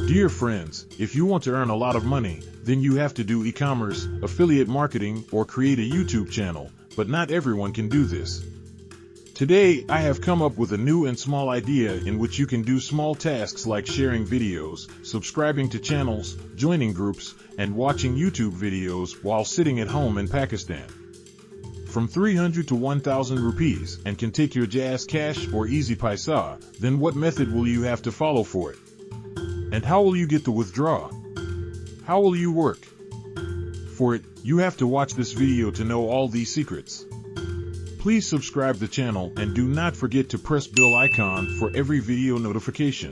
Dear friends, if you want to earn a lot of money, then you have to do e-commerce, affiliate marketing, or create a YouTube channel, but not everyone can do this. Today, I have come up with a new and small idea in which you can do small tasks like sharing videos, subscribing to channels, joining groups, and watching YouTube videos while sitting at home in Pakistan. From 300 to 1000 rupees, and can take your Jazz Cash or Easy Paisa. Then what method will you have to follow for it? And how will you get to withdraw? How will you work? For it, you have to watch this video to know all these secrets. Please subscribe the channel and do not forget to press bell icon for every video notification.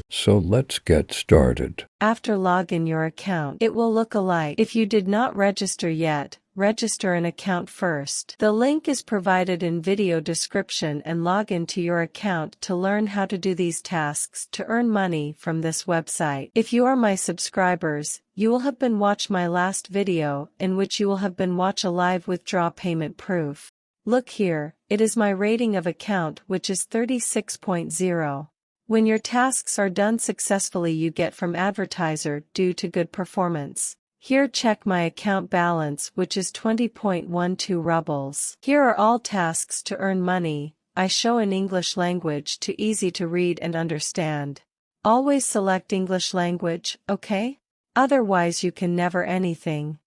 So let's get started. After log in your account, it will look alike. If you did not register yet, register an account first. The link is provided in video description and log into your account to learn how to do these tasks to earn money from this website. If you are my subscribers, you will have been watch my last video in which you will have been watch a live withdraw payment proof. Look here, it is my rating of account which is 36.0. When your tasks are done successfully you get from advertiser due to good performance. Here check my account balance which is 20.12 rubles. Here are all tasks to earn money. I show in English language to easy to read and understand. Always select English language, okay? Otherwise you can never anything.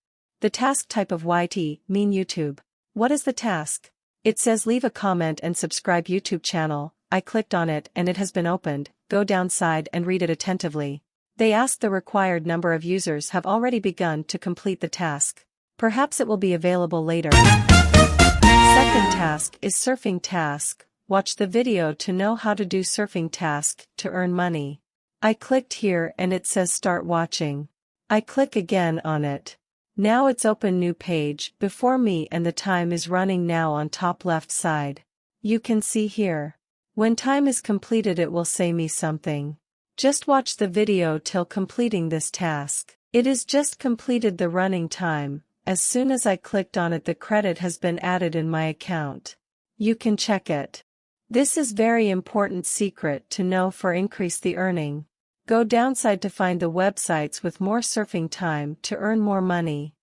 The task type of YT, mean YouTube. What is the task? It says leave a comment and subscribe YouTube channel. I clicked on it and it has been opened. Go downside and read it attentively. They ask the required number of users have already begun to complete the task. Perhaps it will be available later. Second task is surfing task. Watch the video to know how to do surfing task to earn money. I clicked here and it says start watching. I click again on it. Now it's open new page before me and the time is running now on top left side. You can see here. When time is completed it will say me something. Just watch the video till completing this task. It is just completed the running time. As soon as I clicked on it the credit has been added in my account. You can check it. This is very important secret to know for increase the earning. Go downside to find the websites with more surfing time to earn more money.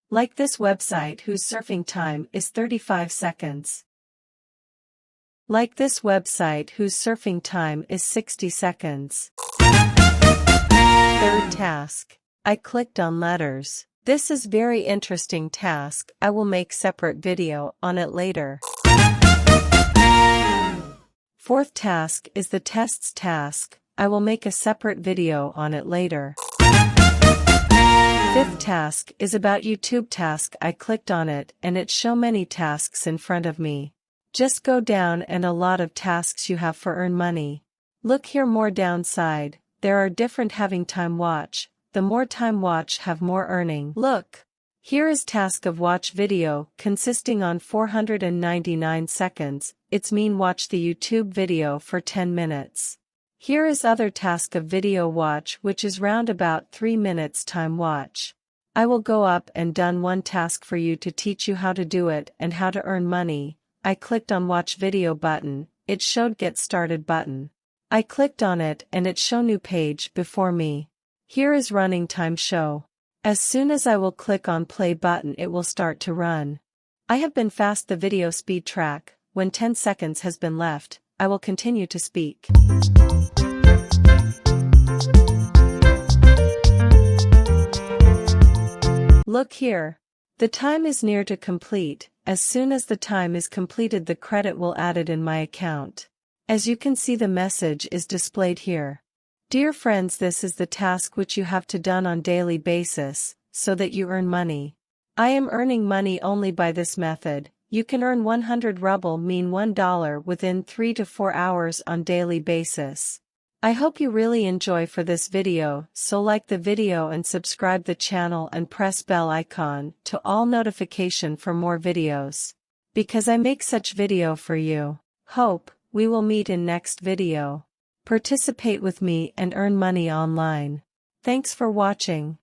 Like this website whose surfing time is 35 seconds. Like this website whose surfing time is 60 seconds. Third task. I clicked on letters. This is very interesting task. I will make separate video on it later. Fourth task is the tests task. I will make a separate video on it later. Fifth task is about YouTube task. I clicked on it and it show many tasks in front of me. Just go down and a lot of tasks you have for earn money. Look here more downside. There are different having time watch. The more time watch have more earning. Look. Here is task of watch video consisting on 499 seconds. It's mean watch the YouTube video for 10 minutes. Here is other task of video watch which is round about 3 minutes time watch. I will go up and done one task for you to teach you how to do it and how to earn money. I clicked on watch video button, it showed get started button. I clicked on it and it show new page before me. Here is running time show. As soon as I will click on play button it will start to run. I have been fast the video speed track. When 10 seconds has been left, I will continue to speak. Look here. The time is near to complete. As soon as the time is completed the credit will added in my account. As you can see the message is displayed here. Dear friends, this is the task which you have to done on daily basis, so that you earn money. I am earning money only by this method. You can earn 100 ruble mean $1 within 3 to 4 hours on daily basis. I hope you really enjoy for this video, so like the video and subscribe the channel and press bell icon to all notification for more videos. Because I make such video for you. Hope we will meet in next video. Participate with me and earn money online. Thanks for watching.